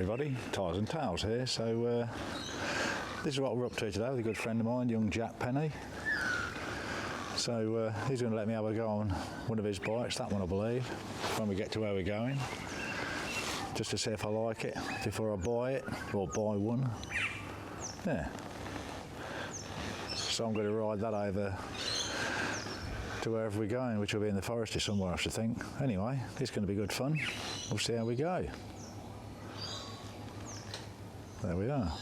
everybody, Tyres and Tales here. So this is what we're up to today with a good friend of mine, young Jack Penny. So he's going to let me have a go on one of his bikes, that one I believe, when we get to where we're going, just to see if I like it before I buy it, or buy one. Yeah. So I'm going to ride that over to wherever we're going, which will be in the forest or somewhere, I should think. Anyway, it's going to be good fun. We'll see how we go. There we are.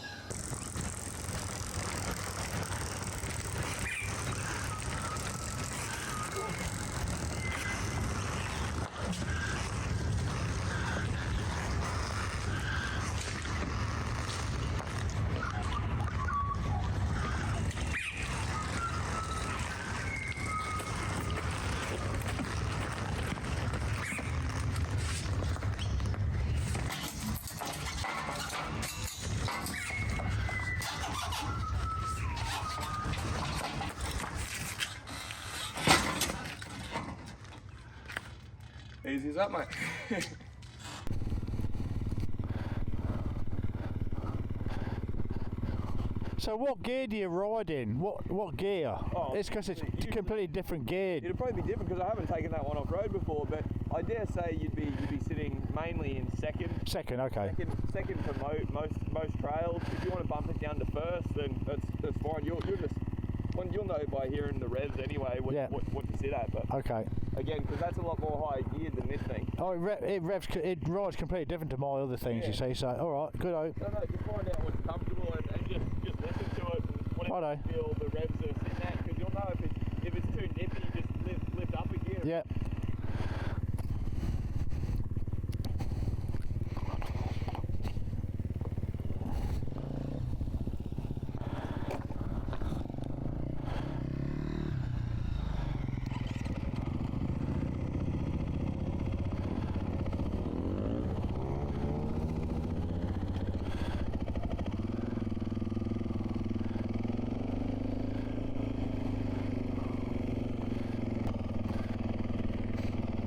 Easy as that, mate. So what gear do you ride in? What gear? Oh, it's because it's completely different gear. It'll probably be different because I haven't taken that one off road before, but I dare say you'd be sitting mainly in second. Second, okay. Second for most trails. If you want to bump it down to first, then that's fine. You'll know by hearing the revs anyway what to sit at. But okay. Again, because that's a lot more high geared than this thing. Oh, it rides completely different to my other things, you see. So, all right, good. No, just find out what's comfortable and just listen to it. And whatever you feel the revs are sitting at, because you'll know if it's too nippy, just lift up a gear. Yeah.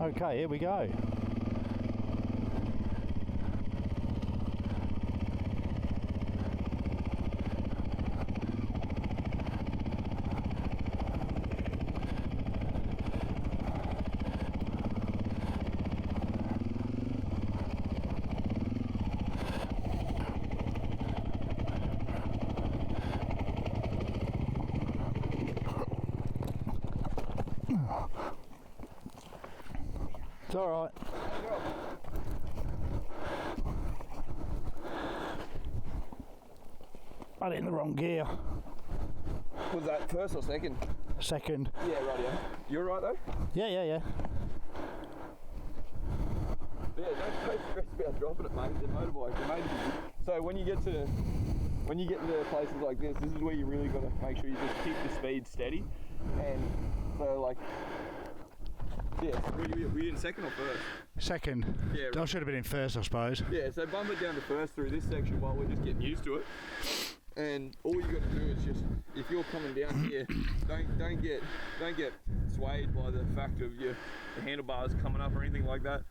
Okay, here we go. It's all right. I had it in the wrong gear. Was that first or second? Second. Yeah, right, yeah. You're right though? Yeah. Yeah, don't stress about dropping it, mate. The motorbike, mate. So when you get to places like this is where you really got to make sure you just keep the speed steady. And so like, yeah, were you in second or first? Second. Yeah. Right. I should have been in first, I suppose. Yeah, so bump it down to first through this section while we're just getting used to it. And all you got to do is just, if you're coming down here, don't get swayed by the fact of the handlebars coming up or anything like that.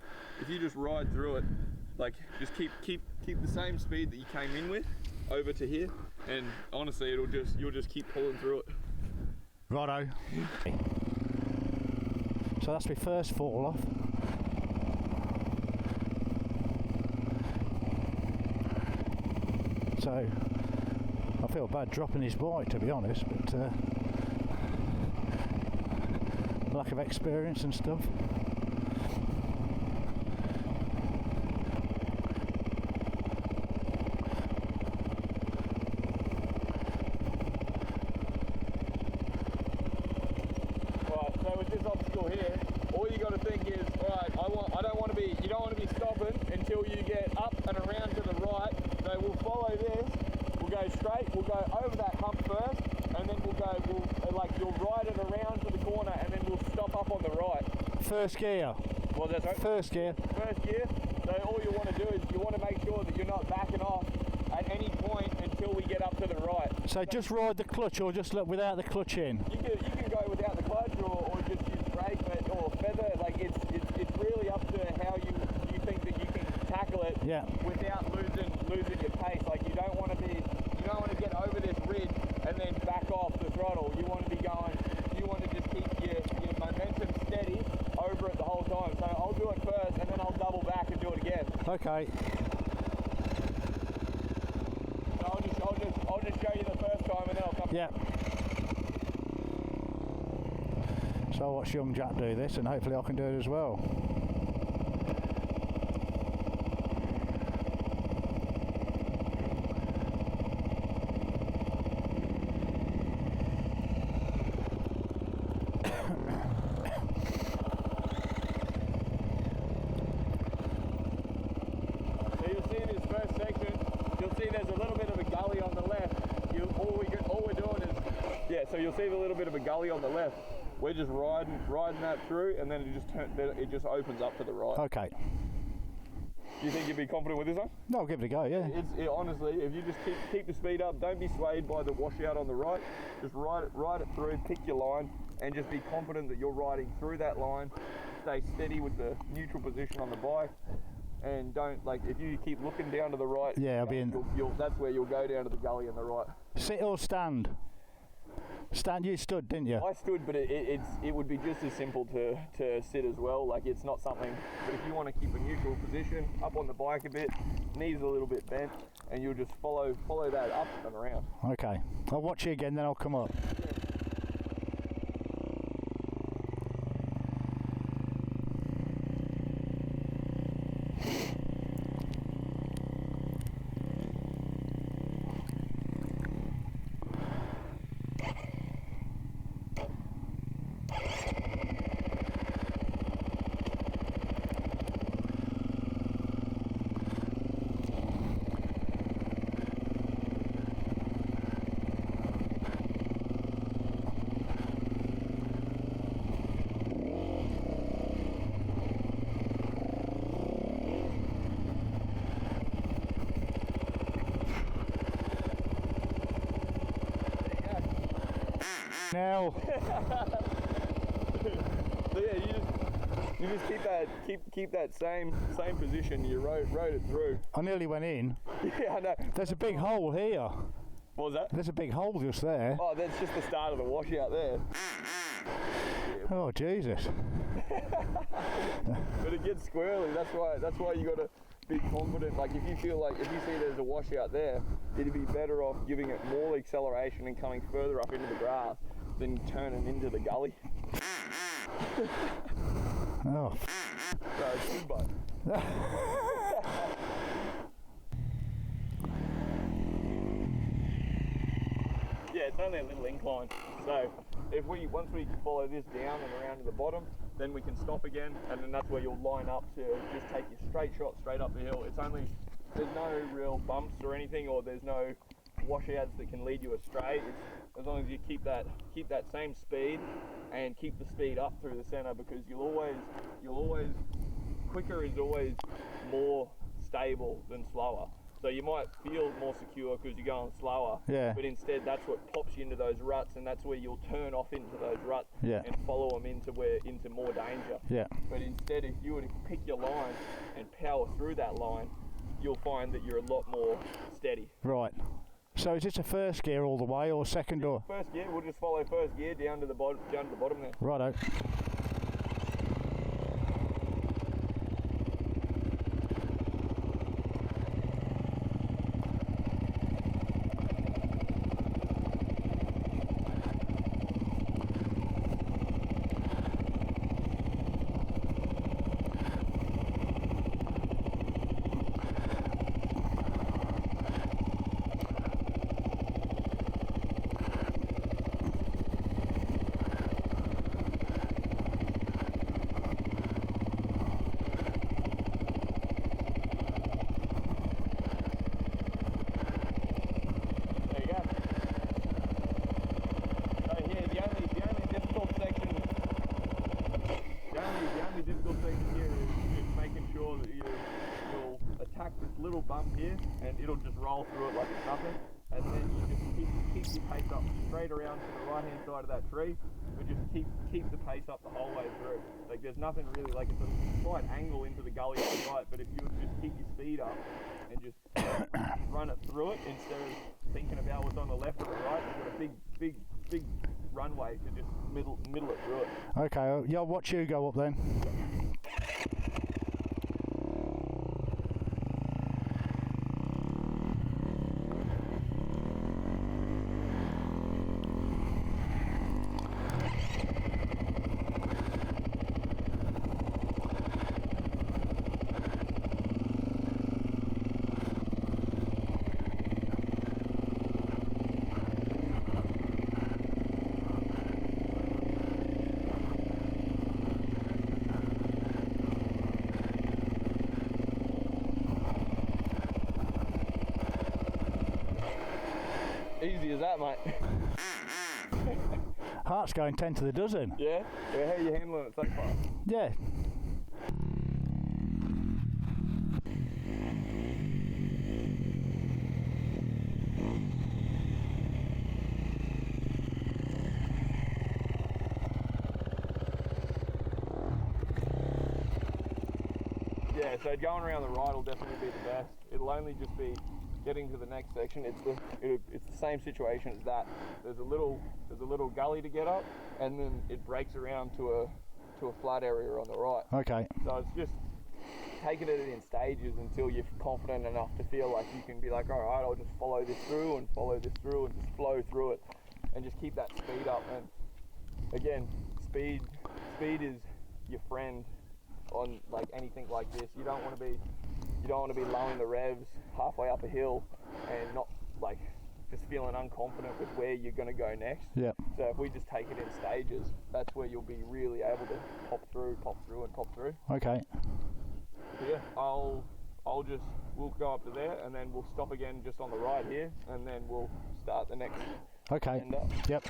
If you just ride through it, like just keep the same speed that you came in with over to here, and honestly, you'll just keep pulling through it. Righto. So that's my first fall off. So I feel bad dropping his bike, to be honest, but lack of experience and stuff. You don't want to be stopping until you get up and around to the right. So we'll follow this. We'll go straight. We'll go over that hump first, and then you'll ride it around to the corner, and then we'll stop up on the right. First gear. What was that, sorry? First gear. First gear. So all you want to do is you want to make sure that you're not backing off at any point until we get up to the right. So just ride the clutch, or just look without the clutch in? You can go without the clutch, or just use brake or feather. Like it's really up to how you think that you can tackle it Yeah. without losing your pace. Like you don't want to get over this ridge and then back off the throttle. You want to be going. You want to just keep your momentum steady over it the whole time. So I'll do it first, and then I'll double back and do it again. Okay. So I'll just show you the first time, and then I'll come. Yeah. So I'll watch young Jack do this, and hopefully I can do it as well. So you'll see the little bit of a gully on the left. We're just riding that through, and then it just opens up to the right. Okay. Do you think you'd be confident with this one? No, I'll give it a go, yeah. Honestly, if you just keep the speed up, don't be swayed by the washout on the right. Just ride it through, pick your line, and just be confident that you're riding through that line. Stay steady with the neutral position on the bike, and don't, like, if you keep looking down to the right, yeah, I'll be in. That's where you'll go down to the gully on the right. Sit or stand? Stand, you stood, didn't you? I stood, but it would be just as simple to sit as well. Like, it's not something, but if you want to keep a neutral position, up on the bike a bit, knees a little bit bent, and you'll just follow that up and around. Okay, I'll watch you again, then I'll come up. Yeah. Now. So yeah, you just keep that same position. You rode it through. I nearly went in. Yeah, I know. There's a big hole here. What was that? There's a big hole just there. Oh, that's just the start of the washout there. Oh Jesus. But it gets squirrely. That's why you got to be confident. Like, if you see there's a washout there, it'd be better off giving it more acceleration and coming further up into the grass than turning into the gully. Oh. So it's good, bud. Yeah, it's only a little incline. So once we follow this down and around to the bottom, then we can stop again, and then that's where you'll line up to just take your straight shot straight up the hill. There's no real bumps or anything, or there's no washouts that can lead you astray. It's, as long as you keep that same speed and keep the speed up through the center, because you'll always quicker is always more stable than slower. So you might feel more secure because you're going slower, yeah. But instead that's what pops you into those ruts, and that's where you'll turn off into those ruts, yeah. And follow them into more danger. Yeah. But instead, if you were to pick your line and power through that line, you'll find that you're a lot more steady. Right. So is this a first gear all the way, or second, or? First gear, we'll just follow first gear down to the bottom there. Righto. Bump here, and it'll just roll through it like it's nothing, and then you just keep your pace up straight around to the right hand side of that tree, but just keep the pace up the whole way through. Like, there's nothing really, like, it's a slight angle into the gully on the right, but if you just keep your speed speed up and just run it through it instead of thinking about what's on the left or the right. You've got a big runway to just middle it through it. Okay, yeah, I'll watch you go up then. Easy as that, mate. Heart's going 10 to the dozen. Yeah? How are you handling it so far? Yeah. Yeah, so going around the right will definitely be the best. It'll only just be getting to the next section. It's the same situation as that. There's a little gully to get up, and then it breaks around to a flat area on the right. Okay. So it's just taking it in stages until you're confident enough to feel like you can be like, all right, I'll just follow this through and just flow through it, and just keep that speed up. And again, speed is your friend on like anything like this. You don't want to be lowering the revs halfway up a hill and not like just feeling unconfident with where you're going to go next. Yeah. So if we just take it in stages, that's where you'll be really able to pop through. Okay. Yeah, we'll go up to there and then we'll stop again just on the right here, and then we'll start the next Okay. end up. Yep.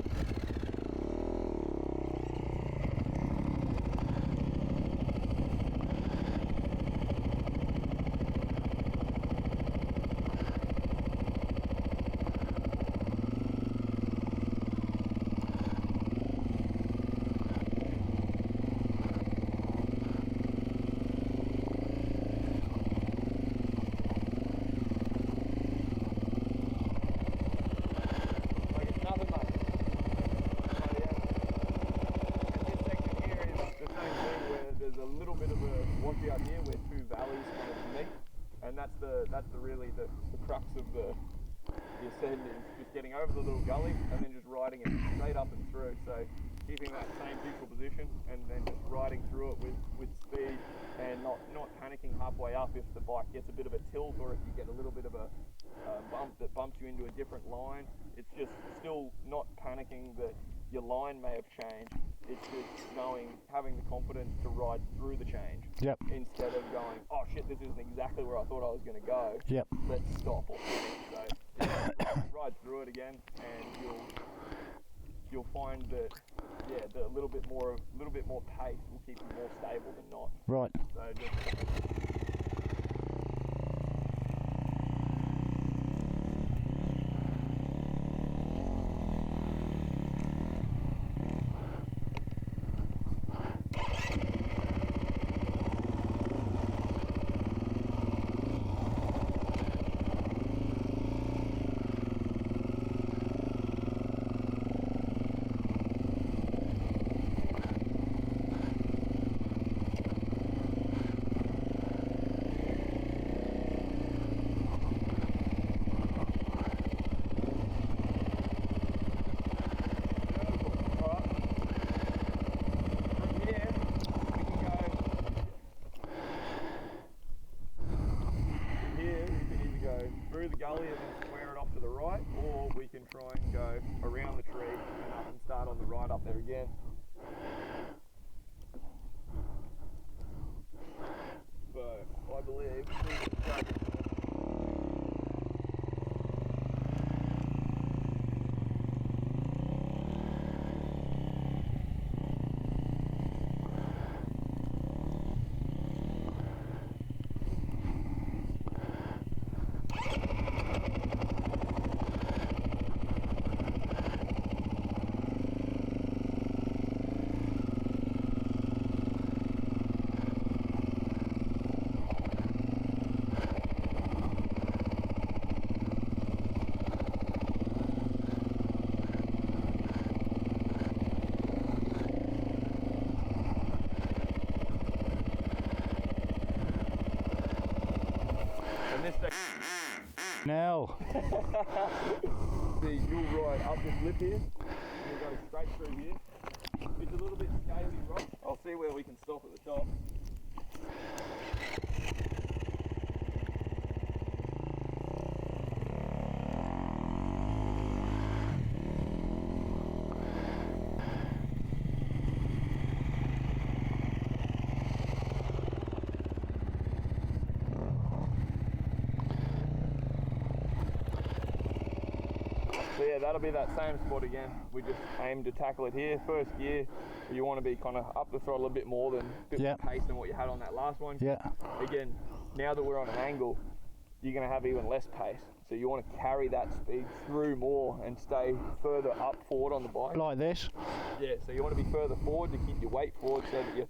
That's really the crux of the ascent, is just getting over the little gully and then just riding it straight up and through. So keeping that same neutral position and then just riding through it with speed, and not panicking halfway up if the bike gets a bit of a tilt, or if you get a little bit of a bump that bumps you into a different line. It's just still not panicking that your line may have changed. It's just having the confidence to ride through the change. Yep. Instead of going, oh shit, this isn't exactly where I thought I was going to go. Yep. Let's stop. So ride through it again, and you'll find that the little bit more pace will keep you more stable than not. Right. So just through the gully and then square it off to the right, or we can try and go around the tree and up and start on the right up there again. So I believe this section. Now. See, you'll ride up this lip here, and you'll go straight through here. It's a little bit scaly rock. I'll see where we can stop at the top. So yeah, that'll be that same spot again. We just aim to tackle it here. First gear, you want to be kind of up the throttle a bit more than a bit more pace than what you had on that last one. Yeah. Again, now that we're on an angle, you're going to have even less pace. So you want to carry that speed through more and stay further up forward on the bike. Like this? Yeah, so you want to be further forward to keep your weight forward so that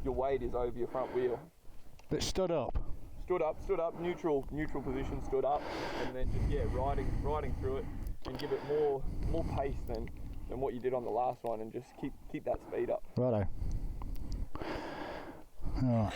your weight is over your front wheel. But stood up? Stood up, neutral position, stood up, and then just, riding through it and give it more pace than what you did on the last one, and just keep that speed up. Righto. Alright.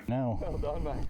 Now. Well done, mate.